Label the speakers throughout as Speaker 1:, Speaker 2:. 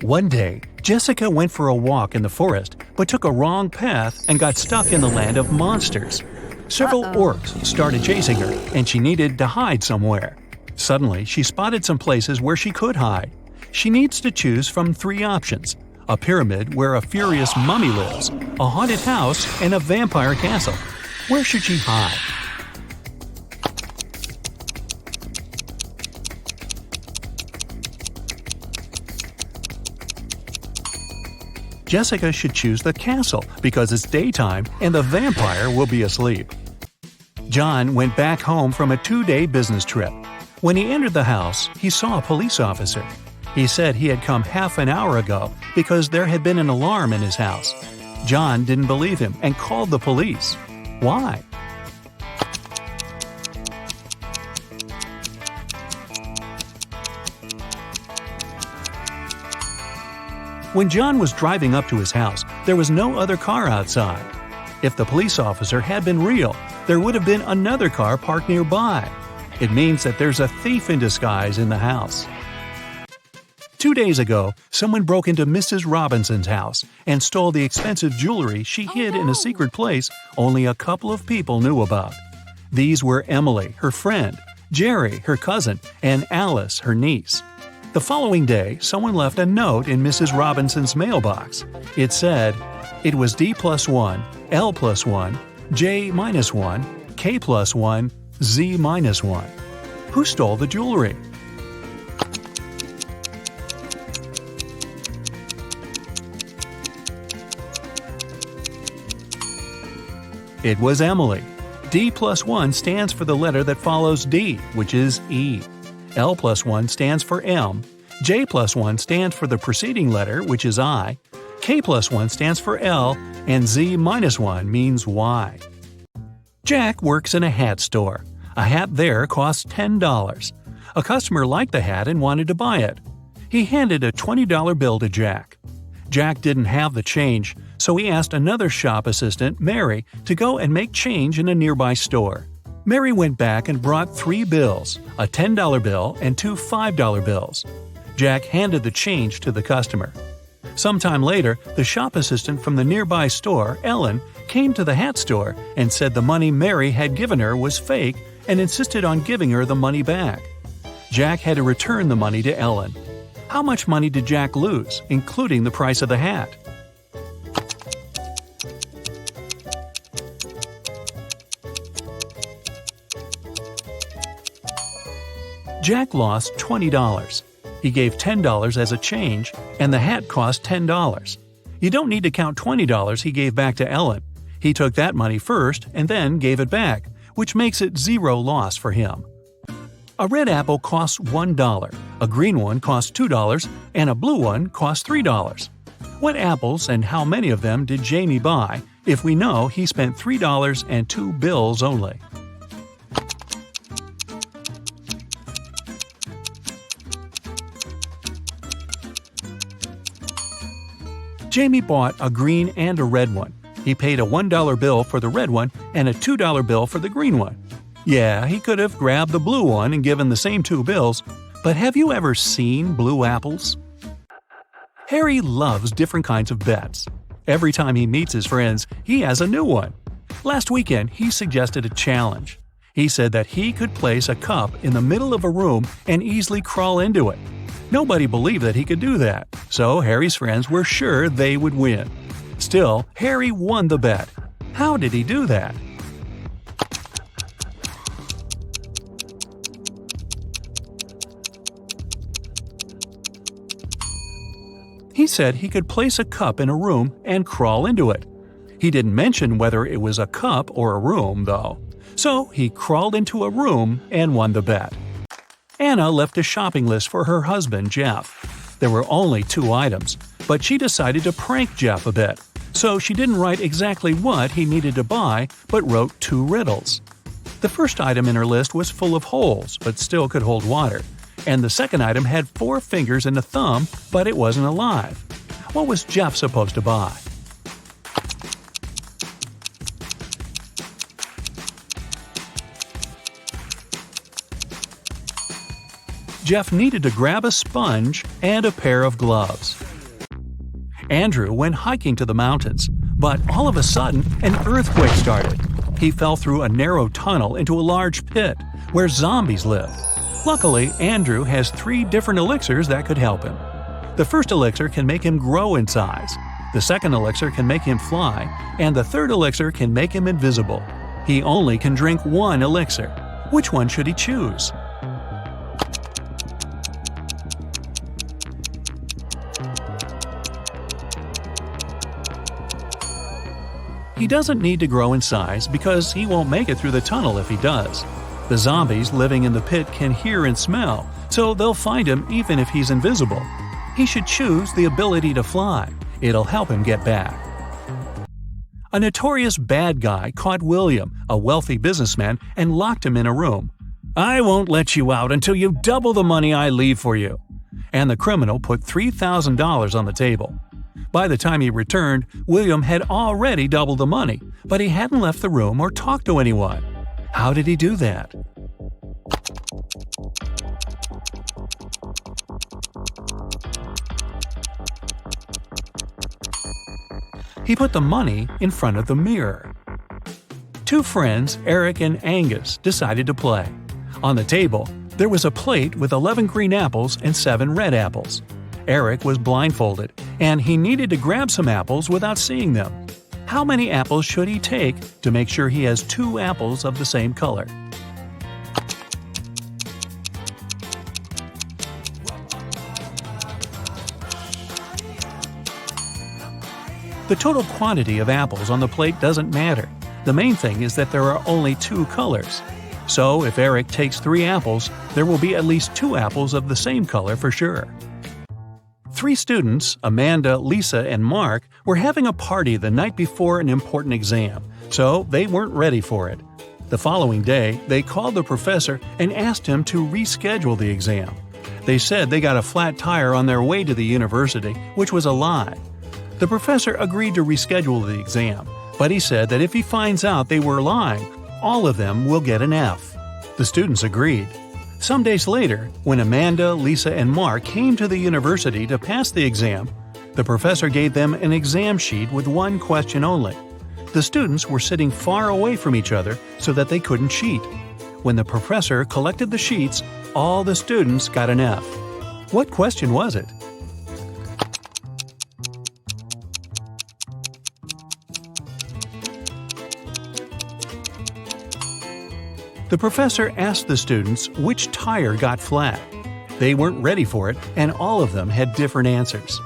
Speaker 1: One day, Jessica went for a walk in the forest but took a wrong path and got stuck in the land of monsters. Several orcs started chasing her, and she needed to hide somewhere. Suddenly, she spotted some places where she could hide. She needs to choose from 3 options: a pyramid where a furious mummy lives, a haunted house, and a vampire castle. Where should she hide? Jessica should choose the castle because it's daytime and the vampire will be asleep. John went back home from a 2-day business trip. When he entered the house, he saw a police officer. He said he had come half an hour ago because there had been an alarm in his house. John didn't believe him and called the police. Why? When John was driving up to his house, there was no other car outside. If the police officer had been real, there would have been another car parked nearby. It means that there's a thief in disguise in the house. 2 days ago, someone broke into Mrs. Robinson's house and stole the expensive jewelry she hid in a secret place only a couple of people knew about. These were Emily, her friend, Jerry, her cousin, and Alice, her niece. The following day, someone left a note in Mrs. Robinson's mailbox. It said, "It was D+1, L+1, J-1, K+1, Z-1. Who stole the jewelry?" It was Emily. D+1 stands for the letter that follows D, which is E. L+1 stands for M, J+1 stands for the preceding letter, which is I, K+1 stands for L, and Z-1 means Y. Jack works in a hat store. A hat there costs $10. A customer liked the hat and wanted to buy it. He handed a $20 bill to Jack. Jack didn't have the change, so he asked another shop assistant, Mary, to go and make change in a nearby store. Mary went back and brought 3 bills, a $10 bill and 2 $5 bills. Jack handed the change to the customer. Sometime later, the shop assistant from the nearby store, Ellen, came to the hat store and said the money Mary had given her was fake and insisted on giving her the money back. Jack had to return the money to Ellen. How much money did Jack lose, including the price of the hat? Jack lost $20. He gave $10 as a change, and the hat cost $10. You don't need to count $20 he gave back to Ellen. He took that money first and then gave it back, which makes it 0 loss for him. A red apple costs $1, a green one costs $2, and a blue one costs $3. What apples and how many of them did Jamie buy if we know he spent $3 and 2 bills only? Jamie bought a green and a red one. He paid a $1 bill for the red one and a $2 bill for the green one. Yeah, he could have grabbed the blue one and given the same 2 bills, but have you ever seen blue apples? Harry loves different kinds of bets. Every time he meets his friends, he has a new one. Last weekend, he suggested a challenge. He said that he could place a cup in the middle of a room and easily crawl into it. Nobody believed that he could do that, so Harry's friends were sure they would win. Still, Harry won the bet. How did he do that? He said he could place a cup in a room and crawl into it. He didn't mention whether it was a cup or a room, though. So he crawled into a room and won the bet. Anna left a shopping list for her husband, Jeff. There were only 2 items, but she decided to prank Jeff a bit. So she didn't write exactly what he needed to buy, but wrote 2 riddles. The first item in her list was full of holes, but still could hold water. And the second item had 4 fingers and a thumb, but it wasn't alive. What was Jeff supposed to buy? Jeff needed to grab a sponge and a pair of gloves. Andrew went hiking to the mountains, but all of a sudden, an earthquake started. He fell through a narrow tunnel into a large pit where zombies live. Luckily, Andrew has 3 different elixirs that could help him. The first elixir can make him grow in size. The second elixir can make him fly, and the third elixir can make him invisible. He only can drink 1 elixir. Which one should he choose? He doesn't need to grow in size because he won't make it through the tunnel if he does. The zombies living in the pit can hear and smell, so they'll find him even if he's invisible. He should choose the ability to fly. It'll help him get back. A notorious bad guy caught William, a wealthy businessman, and locked him in a room. "I won't let you out until you double the money I leave for you." And the criminal put $3,000 on the table. By the time he returned, William had already doubled the money, but he hadn't left the room or talked to anyone. How did he do that? He put the money in front of the mirror. 2 friends, Eric and Angus, decided to play. On the table, there was a plate with 11 green apples and 7 red apples. Eric was blindfolded, and he needed to grab some apples without seeing them. How many apples should he take to make sure he has 2 apples of the same color? The total quantity of apples on the plate doesn't matter. The main thing is that there are only 2 colors. So if Eric takes 3 apples, there will be at least 2 apples of the same color for sure. 3 students, Amanda, Lisa, and Mark, were having a party the night before an important exam, so they weren't ready for it. The following day, they called the professor and asked him to reschedule the exam. They said they got a flat tire on their way to the university, which was a lie. The professor agreed to reschedule the exam, but he said that if he finds out they were lying, all of them will get an F. The students agreed. Some days later, when Amanda, Lisa, and Mark came to the university to pass the exam, the professor gave them an exam sheet with 1 question only. The students were sitting far away from each other so that they couldn't cheat. When the professor collected the sheets, all the students got an F. What question was it? The professor asked the students which tire got flat. They weren't ready for it, and all of them had different answers.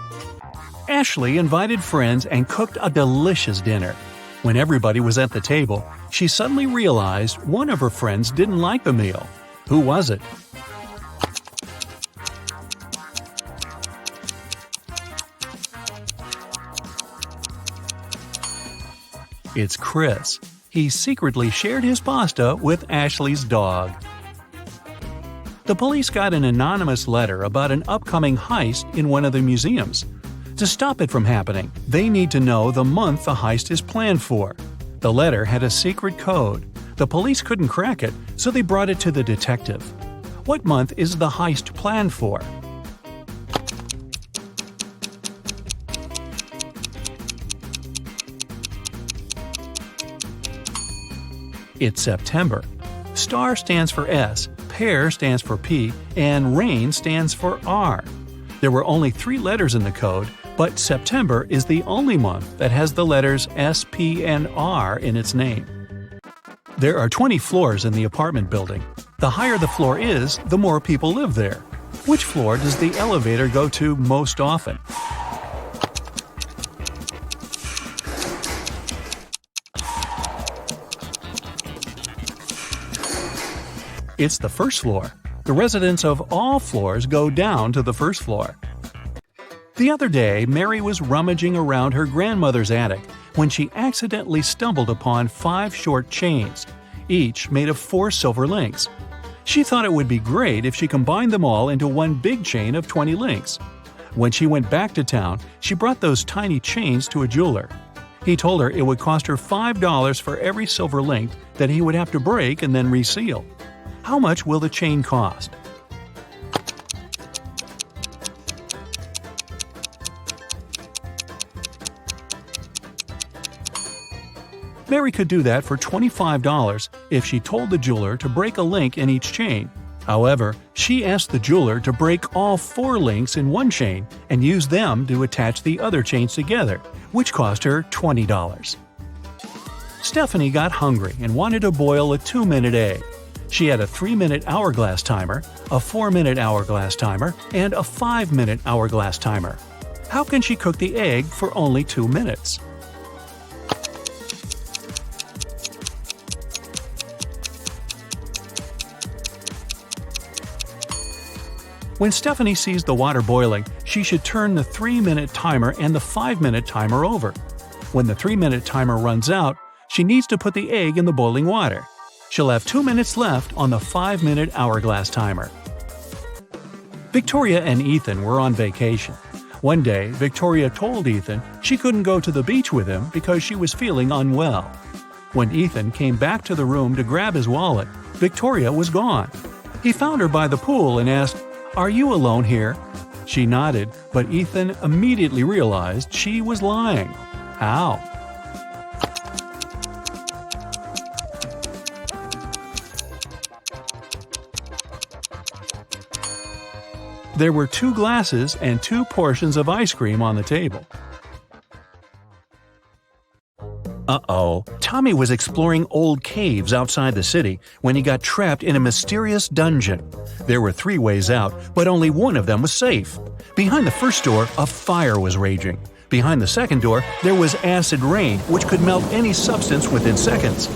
Speaker 1: Ashley invited friends and cooked a delicious dinner. When everybody was at the table, she suddenly realized one of her friends didn't like the meal. Who was it? It's Chris. He secretly shared his pasta with Ashley's dog. The police got an anonymous letter about an upcoming heist in one of the museums. To stop it from happening, they need to know the month the heist is planned for. The letter had a secret code. The police couldn't crack it, so they brought it to the detective. What month is the heist planned for? It's September. Star stands for S, pear stands for P, and rain stands for R. There were only 3 letters in the code, but September is the only month that has the letters S, P, and R in its name. There are 20 floors in the apartment building. The higher the floor is, the more people live there. Which floor does the elevator go to most often? It's the first floor. The residents of all floors go down to the first floor. The other day, Mary was rummaging around her grandmother's attic when she accidentally stumbled upon 5 short chains, each made of 4 silver links. She thought it would be great if she combined them all into one big chain of 20 links. When she went back to town, she brought those tiny chains to a jeweler. He told her it would cost her $5 for every silver link that he would have to break and then reseal. How much will the chain cost? Mary could do that for $25 if she told the jeweler to break a link in each chain. However, she asked the jeweler to break all 4 links in one chain and use them to attach the other chains together, which cost her $20. Stephanie got hungry and wanted to boil a 2-minute egg. She had a 3-minute hourglass timer, a 4-minute hourglass timer, and a 5-minute hourglass timer. How can she cook the egg for only 2 minutes? When Stephanie sees the water boiling, she should turn the 3-minute timer and the 5-minute timer over. When the 3-minute timer runs out, she needs to put the egg in the boiling water. She'll have 2 minutes left on the 5-minute hourglass timer. Victoria and Ethan were on vacation. One day, Victoria told Ethan she couldn't go to the beach with him because she was feeling unwell. When Ethan came back to the room to grab his wallet, Victoria was gone. He found her by the pool and asked, "Are you alone here?" She nodded, but Ethan immediately realized she was lying. How? There were 2 glasses and 2 portions of ice cream on the table. Uh-oh, Tommy was exploring old caves outside the city when he got trapped in a mysterious dungeon. There were 3 ways out, but only one of them was safe. Behind the first door, a fire was raging. Behind the second door, there was acid rain, which could melt any substance within seconds.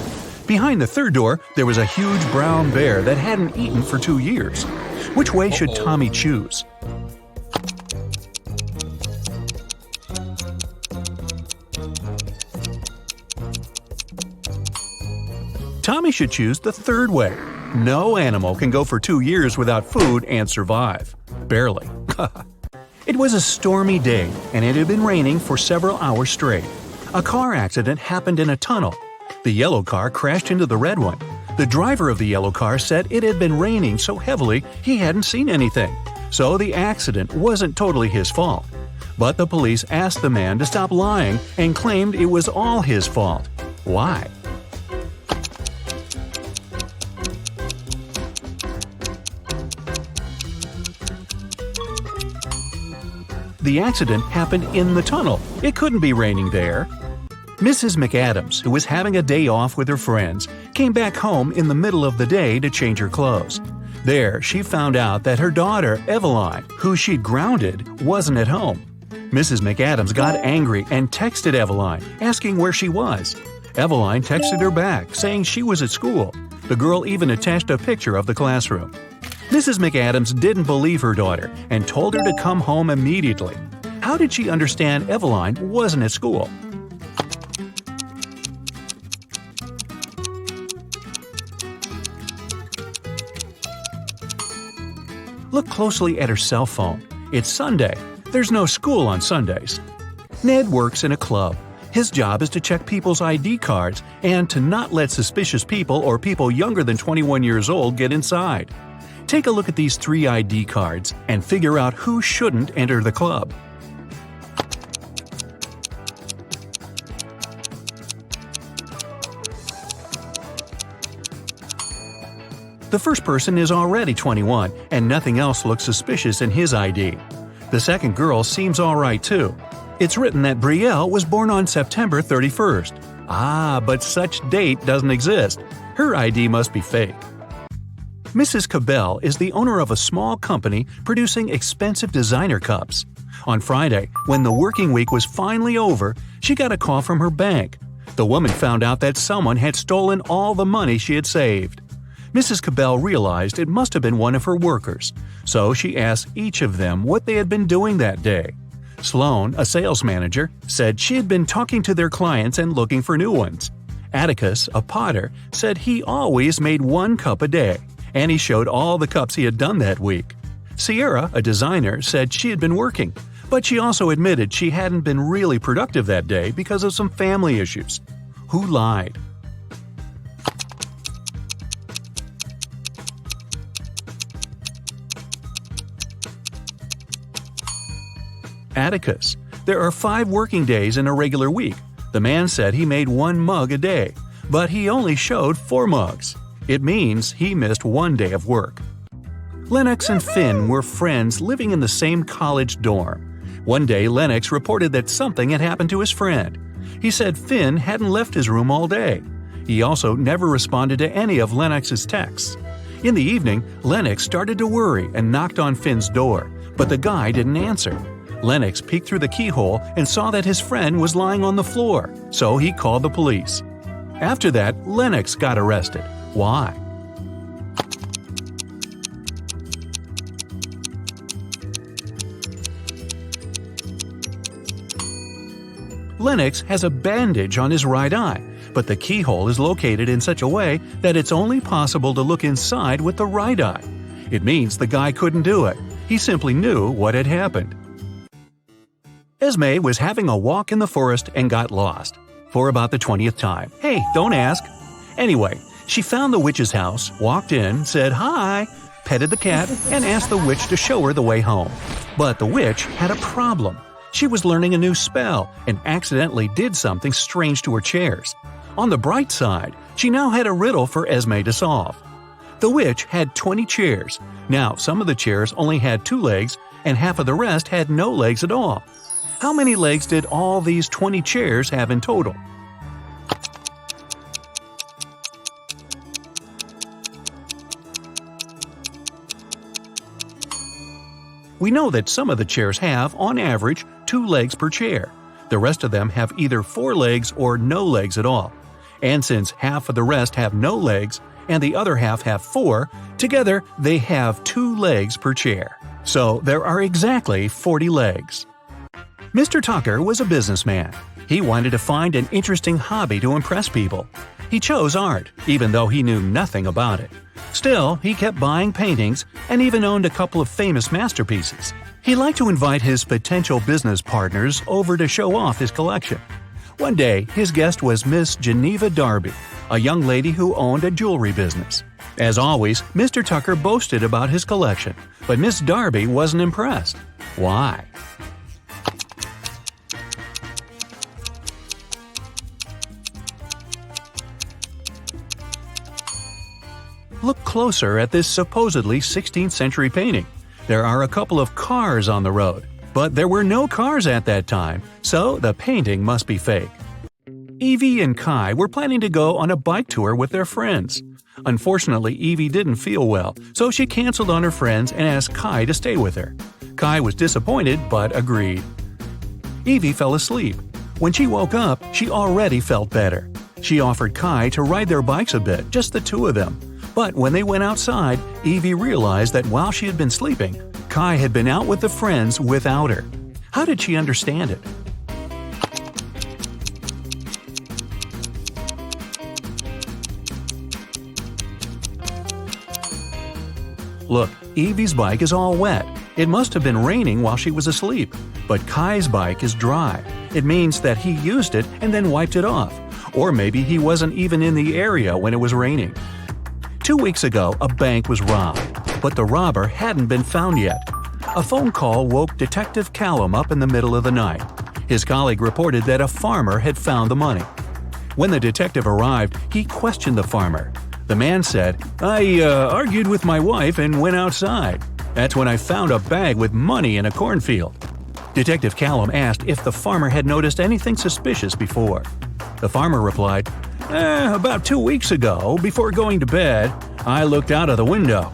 Speaker 1: Behind the third door, there was a huge brown bear that hadn't eaten for 2 years. Which way should Tommy choose? Tommy should choose the third way. No animal can go for 2 years without food and survive. Barely. It was a stormy day, and it had been raining for several hours straight. A car accident happened in a tunnel. The yellow car crashed into the red one. The driver of the yellow car said it had been raining so heavily he hadn't seen anything, so the accident wasn't totally his fault. But the police asked the man to stop lying and claimed it was all his fault. Why? The accident happened in the tunnel. It couldn't be raining there. Mrs. McAdams, who was having a day off with her friends, came back home in the middle of the day to change her clothes. There, she found out that her daughter, Eveline, who she'd grounded, wasn't at home. Mrs. McAdams got angry and texted Eveline, asking where she was. Eveline texted her back, saying she was at school. The girl even attached a picture of the classroom. Mrs. McAdams didn't believe her daughter and told her to come home immediately. How did she understand Eveline wasn't at school? Look closely at her cell phone. It's Sunday. There's no school on Sundays. Ned works in a club. His job is to check people's ID cards and to not let suspicious people or people younger than 21 years old get inside. Take a look at these 3 ID cards and figure out who shouldn't enter the club. The first person is already 21, and nothing else looks suspicious in his ID. The second girl seems alright too. It's written that Brielle was born on September 31st. But such date doesn't exist. Her ID must be fake. Mrs. Cabell is the owner of a small company producing expensive designer cups. On Friday, when the working week was finally over, she got a call from her bank. The woman found out that someone had stolen all the money she had saved. Mrs. Cabell realized it must have been one of her workers, so she asked each of them what they had been doing that day. Sloan, a sales manager, said she had been talking to their clients and looking for new ones. Atticus, a potter, said he always made 1 cup a day, and he showed all the cups he had done that week. Sierra, a designer, said she had been working, but she also admitted she hadn't been really productive that day because of some family issues. Who lied? Atticus. There are 5 working days in a regular week. The man said he made 1 mug a day, but he only showed 4 mugs. It means he missed 1 day of work. Lennox and Finn were friends living in the same college dorm. One day, Lennox reported that something had happened to his friend. He said Finn hadn't left his room all day. He also never responded to any of Lennox's texts. In the evening, Lennox started to worry and knocked on Finn's door, but the guy didn't answer. Lennox peeked through the keyhole and saw that his friend was lying on the floor, so he called the police. After that, Lennox got arrested. Why? Lennox has a bandage on his right eye, but the keyhole is located in such a way that it's only possible to look inside with the right eye. It means the guy couldn't do it. He simply knew what had happened. Esme was having a walk in the forest and got lost. For about the 20th time. Hey, don't ask. Anyway, she found the witch's house, walked in, said hi, petted the cat, and asked the witch to show her the way home. But the witch had a problem. She was learning a new spell and accidentally did something strange to her chairs. On the bright side, she now had a riddle for Esme to solve. The witch had 20 chairs. Now, some of the chairs only had 2 legs, and half of the rest had no legs at all. How many legs did all these 20 chairs have in total? We know that some of the chairs have, on average, 2 legs per chair. The rest of them have either 4 legs or no legs at all. And since half of the rest have no legs and the other half have 4, together they have 2 legs per chair. So there are exactly 40 legs. Mr. Tucker was a businessman. He wanted to find an interesting hobby to impress people. He chose art, even though he knew nothing about it. Still, he kept buying paintings and even owned a couple of famous masterpieces. He liked to invite his potential business partners over to show off his collection. One day, his guest was Miss Geneva Darby, a young lady who owned a jewelry business. As always, Mr. Tucker boasted about his collection, but Miss Darby wasn't impressed. Why? Look closer at this supposedly 16th century painting. There are a couple of cars on the road, but there were no cars at that time, so the painting must be fake. Evie and Kai were planning to go on a bike tour with their friends. Unfortunately, Evie didn't feel well, so she canceled on her friends and asked Kai to stay with her. Kai was disappointed but agreed. Evie fell asleep. When she woke up, she already felt better. She offered Kai to ride their bikes a bit, just the 2 of them. But when they went outside, Evie realized that while she had been sleeping, Kai had been out with the friends without her. How did she understand it? Look, Evie's bike is all wet. It must have been raining while she was asleep. But Kai's bike is dry. It means that he used it and then wiped it off. Or maybe he wasn't even in the area when it was raining. 2 weeks ago, a bank was robbed, but the robber hadn't been found yet. A phone call woke Detective Callum up in the middle of the night. His colleague reported that a farmer had found the money. When the detective arrived, he questioned the farmer. The man said, I argued with my wife and went outside. That's when I found a bag with money in a cornfield. Detective Callum asked if the farmer had noticed anything suspicious before. The farmer replied, About 2 weeks ago, before going to bed, I looked out of the window.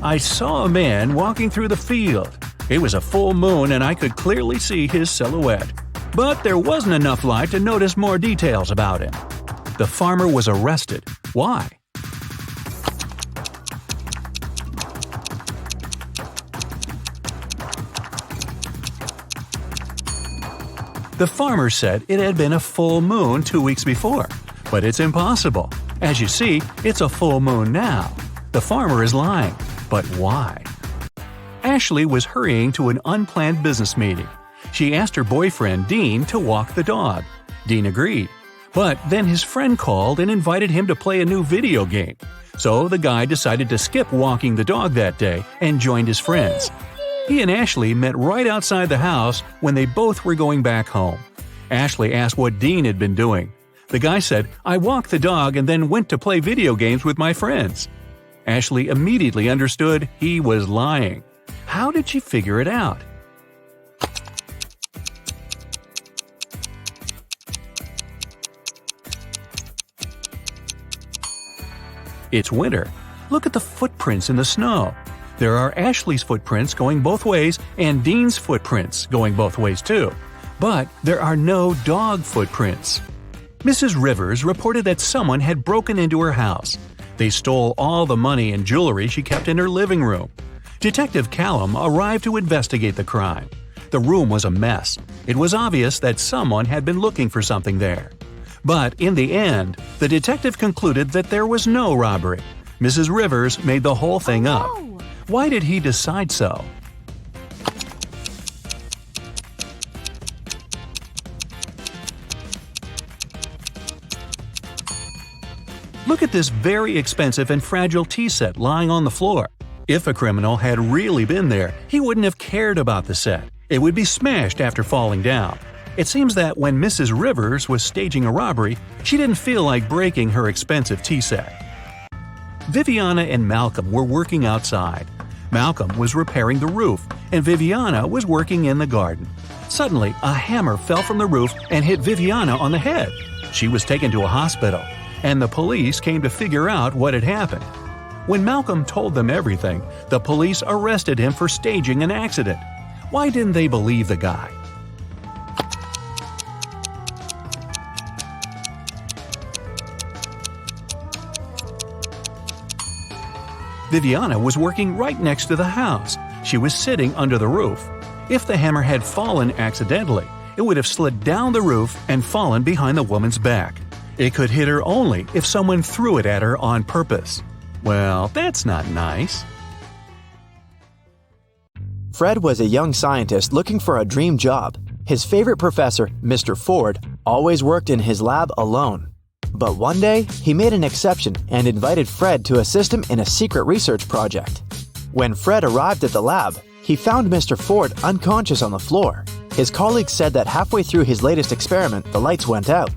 Speaker 1: I saw a man walking through the field. It was a full moon and I could clearly see his silhouette. But there wasn't enough light to notice more details about him. The farmer was arrested. Why? The farmer said it had been a full moon 2 weeks before. But it's impossible. As you see, it's a full moon now. The farmer is lying. But why? Ashley was hurrying to an unplanned business meeting. She asked her boyfriend, Dean, to walk the dog. Dean agreed. But then his friend called and invited him to play a new video game. So the guy decided to skip walking the dog that day and joined his friends. He and Ashley met right outside the house when they both were going back home. Ashley asked what Dean had been doing. The guy said, "I walked the dog and then went to play video games with my friends." Ashley immediately understood he was lying. How did she figure it out? It's winter. Look at the footprints in the snow. There are Ashley's footprints going both ways and Dean's footprints going both ways too. But there are no dog footprints. Mrs. Rivers reported that someone had broken into her house. They stole all the money and jewelry she kept in her living room. Detective Callum arrived to investigate the crime. The room was a mess. It was obvious that someone had been looking for something there. But in the end, the detective concluded that there was no robbery. Mrs. Rivers made the whole thing up. Why did he decide so? Look at this very expensive and fragile tea set lying on the floor. If a criminal had really been there, he wouldn't have cared about the set. It would be smashed after falling down. It seems that when Mrs. Rivers was staging a robbery, she didn't feel like breaking her expensive tea set. Viviana and Malcolm were working outside. Malcolm was repairing the roof, and Viviana was working in the garden. Suddenly, a hammer fell from the roof and hit Viviana on the head. She was taken to a hospital, and the police came to figure out what had happened. When Malcolm told them everything, the police arrested him for staging an accident. Why didn't they believe the guy? Viviana was working right next to the house. She was sitting under the roof. If the hammer had fallen accidentally, it would have slid down the roof and fallen behind the woman's back. It could hit her only if someone threw it at her on purpose. Well, that's not nice.
Speaker 2: Fred was a young scientist looking for a dream job. His favorite professor, Mr. Ford, always worked in his lab alone. But one day, he made an exception and invited Fred to assist him in a secret research project. When Fred arrived at the lab, he found Mr. Ford unconscious on the floor. His colleagues said that halfway through his latest experiment, the lights went out.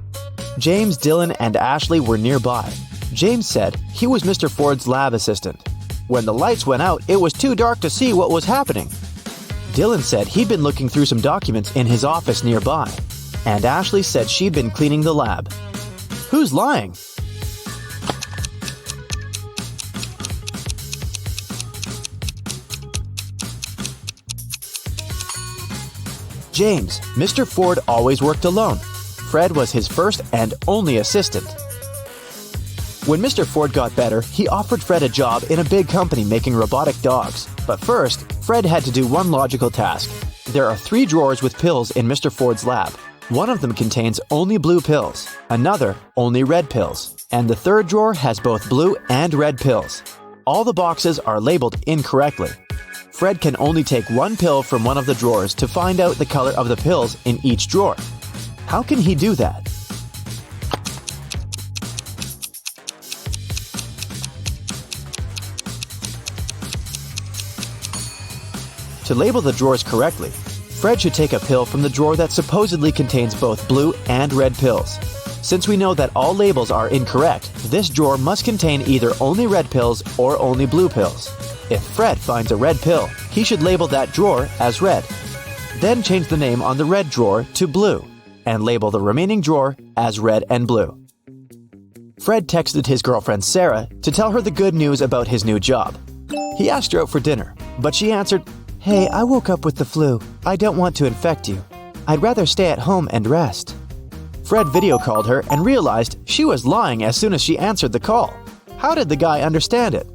Speaker 2: James, Dylan, and Ashley were nearby. James said he was Mr. Ford's lab assistant. When the lights went out, it was too dark to see what was happening. Dylan said he'd been looking through some documents in his office nearby. And Ashley said she'd been cleaning the lab. Who's lying? James, Mr. Ford always worked alone. Fred was his first and only assistant. When Mr. Ford got better, he offered Fred a job in a big company making robotic dogs. But first, Fred had to do one logical task. There are 3 drawers with pills in Mr. Ford's lab. One of them contains only blue pills, another only red pills, and the third drawer has both blue and red pills. All the boxes are labeled incorrectly. Fred can only take one pill from one of the drawers to find out the color of the pills in each drawer. How can he do that? To label the drawers correctly, Fred should take a pill from the drawer that supposedly contains both blue and red pills. Since we know that all labels are incorrect, this drawer must contain either only red pills or only blue pills. If Fred finds a red pill, he should label that drawer as red. Then change the name on the red drawer to blue, and label the remaining drawer as red and blue. Fred texted his girlfriend Sarah to tell her the good news about his new job. He asked her out for dinner, but she answered, "Hey, I woke up with the flu. I don't want to infect you. I'd rather stay at home and rest." Fred video called her and realized she was lying as soon as she answered the call. How did the guy understand it?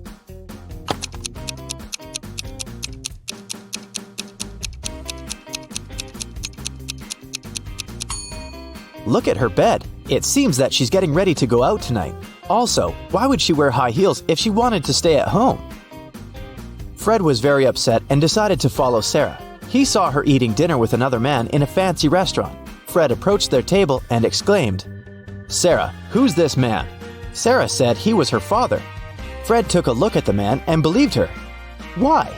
Speaker 2: Look at her bed. It seems that she's getting ready to go out tonight. Also, why would she wear high heels if she wanted to stay at home? Fred was very upset and decided to follow Sarah. He saw her eating dinner with another man in a fancy restaurant. Fred approached their table and exclaimed, "Sarah, who's this man?" Sarah said he was her father. Fred took a look at the man and believed her. Why?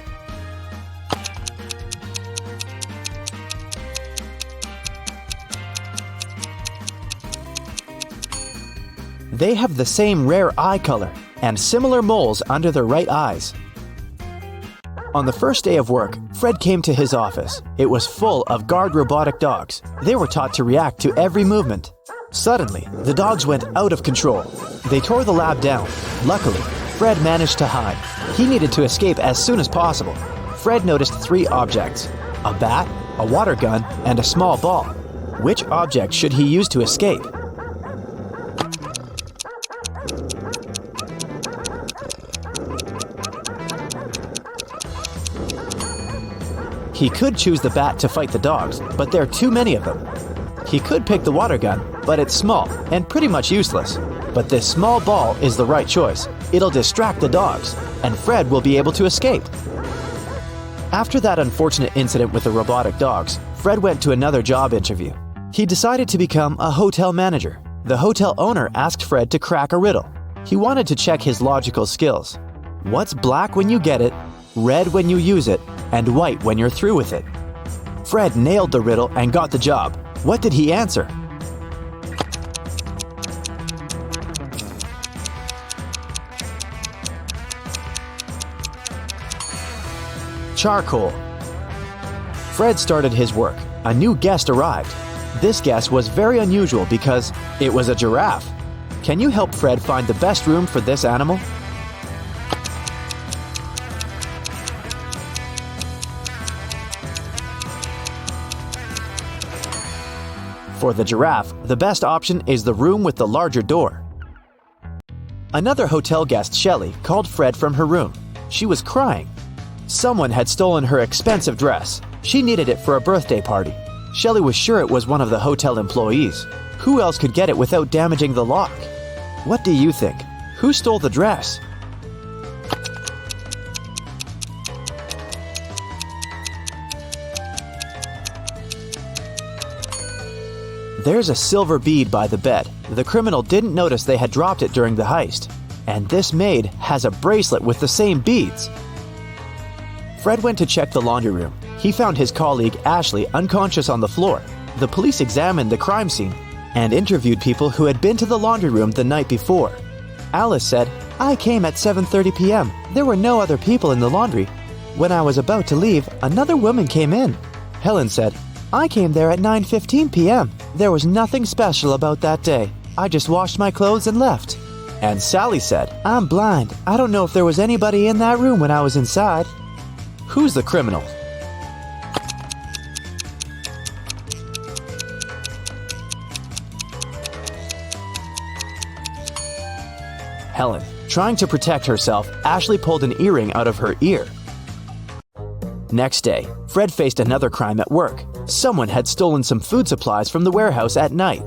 Speaker 2: They have the same rare eye color and similar moles under their right eyes. On the first day of work, Fred came to his office. It was full of guard robotic dogs. They were taught to react to every movement. Suddenly, the dogs went out of control. They tore the lab down. Luckily, Fred managed to hide. He needed to escape as soon as possible. Fred noticed 3 objects: a bat, a water gun, and a small ball. Which object should he use to escape? He could choose the bat to fight the dogs, but there are too many of them. He could pick the water gun, but it's small and pretty much useless. But this small ball is the right choice. It'll distract the dogs, and Fred will be able to escape. After that unfortunate incident with the robotic dogs, Fred went to another job interview. He decided to become a hotel manager. The hotel owner asked Fred to crack a riddle. He wanted to check his logical skills. What's black when you get it, red when you use it, and white when you're through with it? Fred nailed the riddle and got the job. What did he answer? Charcoal. Fred started his work. A new guest arrived. This guest was very unusual because it was a giraffe. Can you help Fred find the best room for this animal? For the giraffe, the best option is the room with the larger door. Another hotel guest, Shelley, called Fred from her room. She was crying. Someone had stolen her expensive dress. She needed it for a birthday party. Shelley was sure it was one of the hotel employees. Who else could get it without damaging the lock? What do you think? Who stole the dress? There's a silver bead by the bed. The criminal didn't notice they had dropped it during the heist. And this maid has a bracelet with the same beads. Fred went to check the laundry room. He found his colleague Ashley unconscious on the floor. The police examined the crime scene and interviewed people who had been to the laundry room the night before. Alice said, "I came at 7:30 p.m. There were no other people in the laundry. When I was about to leave, another woman came in." Helen said, "I came there at 9:15 p.m. There was nothing special about that day. I just washed my clothes and left." And Sally said, "I'm blind. I don't know if there was anybody in that room when I was inside." Who's the criminal? Helen. Trying to protect herself, Ashley pulled an earring out of her ear. Next day, Fred faced another crime at work. Someone had stolen some food supplies from the warehouse at night.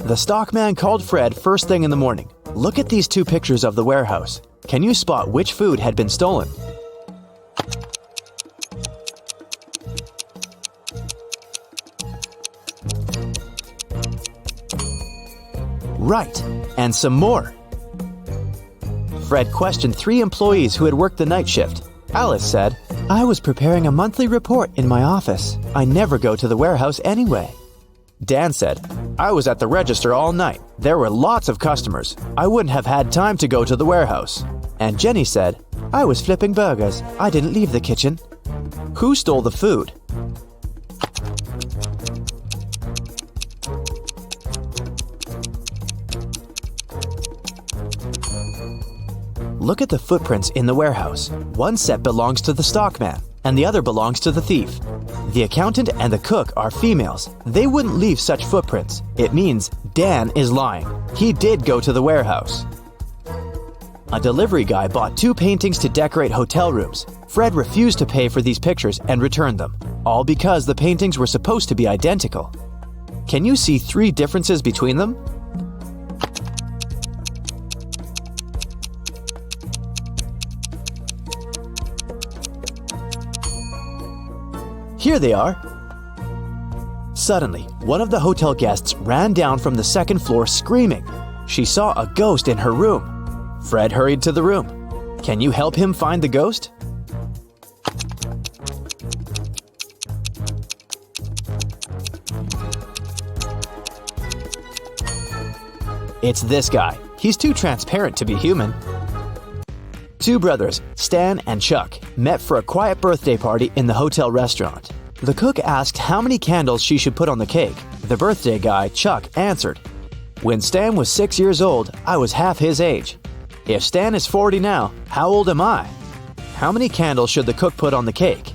Speaker 2: The stockman called Fred first thing in the morning. Look at these 2 pictures of the warehouse. Can you spot which food had been stolen? Right, and some more. Fred questioned 3 employees who had worked the night shift. Alice said, "I was preparing a monthly report in my office. I never go to the warehouse anyway." Dan said, "I was at the register all night. There were lots of customers. I wouldn't have had time to go to the warehouse." And Jenny said, "I was flipping burgers. I didn't leave the kitchen." Who stole the food? Look at the footprints in the warehouse. One set belongs to the stockman, and the other belongs to the thief. The accountant and the cook are females. They wouldn't leave such footprints. It means Dan is lying. He did go to the warehouse. A delivery guy bought 2 paintings to decorate hotel rooms. Fred refused to pay for these pictures and returned them, all because the paintings were supposed to be identical. Can you see 3 differences between them? Here they are. Suddenly, one of the hotel guests ran down from the 2nd floor screaming. She saw a ghost in her room. Fred hurried to the room. Can you help him find the ghost? It's this guy. He's too transparent to be human. Two brothers, Stan and Chuck, met for a quiet birthday party in the hotel restaurant. The cook asked how many candles she should put on the cake. The birthday guy, Chuck, answered, "When Stan was 6 years old, I was half his age. If Stan is 40 now, how old am I? How many candles should the cook put on the cake?"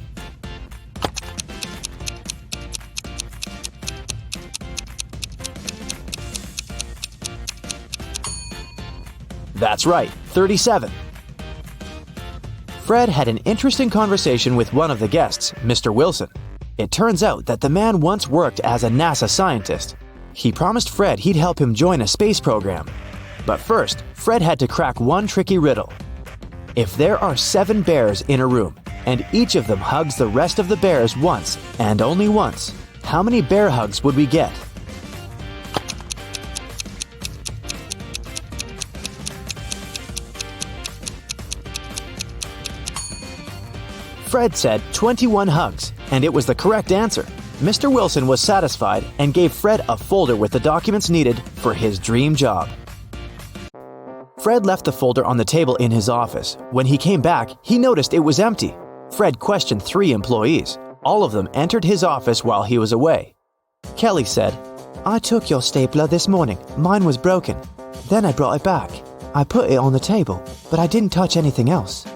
Speaker 2: That's right, 37. Fred had an interesting conversation with one of the guests, Mr. Wilson. It turns out that the man once worked as a NASA scientist. He promised Fred he'd help him join a space program. But first, Fred had to crack one tricky riddle. If there are 7 bears in a room, and each of them hugs the rest of the bears once, and only once, how many bear hugs would we get? Fred said 21 hugs, and it was the correct answer. Mr. Wilson was satisfied and gave Fred a folder with the documents needed for his dream job. Fred left the folder on the table in his office. When he came back, he noticed it was empty. Fred questioned 3 employees. All of them entered his office while he was away. Kelly said, "I took your stapler this morning. Mine was broken. Then I brought it back. I put it on the table, but I didn't touch anything else."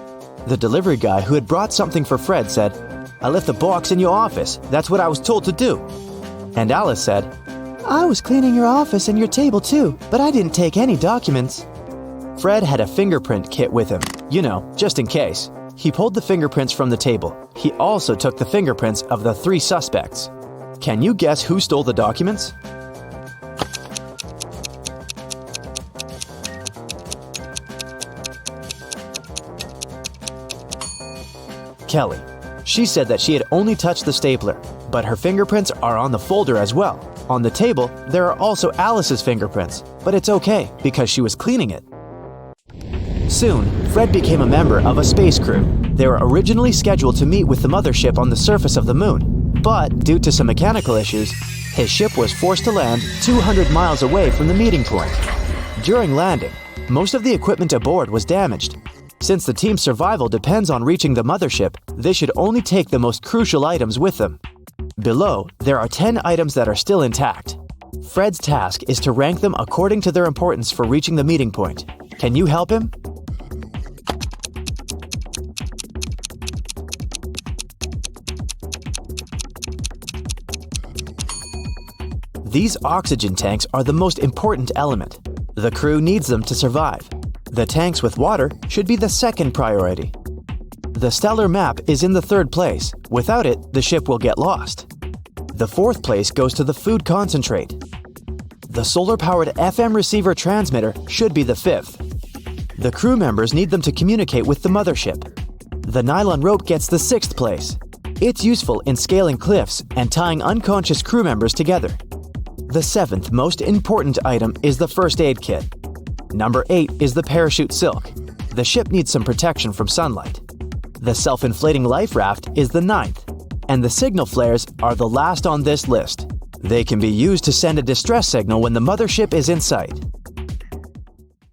Speaker 2: The delivery guy who had brought something for Fred said, "I left the box in your office. That's what I was told to do." And Alice said, "I was cleaning your office and your table too, but I didn't take any documents." Fred had a fingerprint kit with him, just in case. He pulled the fingerprints from the table. He also took the fingerprints of the 3 suspects. Can you guess who stole the documents? Kelly. She said that she had only touched the stapler, but her fingerprints are on the folder as well. On the table, there are also Alice's fingerprints, but it's okay because she was cleaning it. Soon, Fred became a member of a space crew. They were originally scheduled to meet with the mothership on the surface of the moon, but due to some mechanical issues, his ship was forced to land 200 miles away from the meeting point. During landing, most of the equipment aboard was damaged. Since the team's survival depends on reaching the mothership, they should only take the most crucial items with them. Below, there are 10 items that are still intact. Fred's task is to rank them according to their importance for reaching the meeting point. Can you help him? These oxygen tanks are the most important element. The crew needs them to survive. The tanks with water should be the second priority. The stellar map is in the 3rd place. Without it, the ship will get lost. The 4th place goes to the food concentrate. The solar-powered FM receiver transmitter should be the 5th. The crew members need them to communicate with the mothership. The nylon rope gets the 6th place. It's useful in scaling cliffs and tying unconscious crew members together. The 7th most important item is the first aid kit. Number 8 is the parachute silk. The ship needs some protection from sunlight. The self-inflating life raft is the 9th, and the signal flares are the last on this list. They can be used to send a distress signal when the mothership is in sight.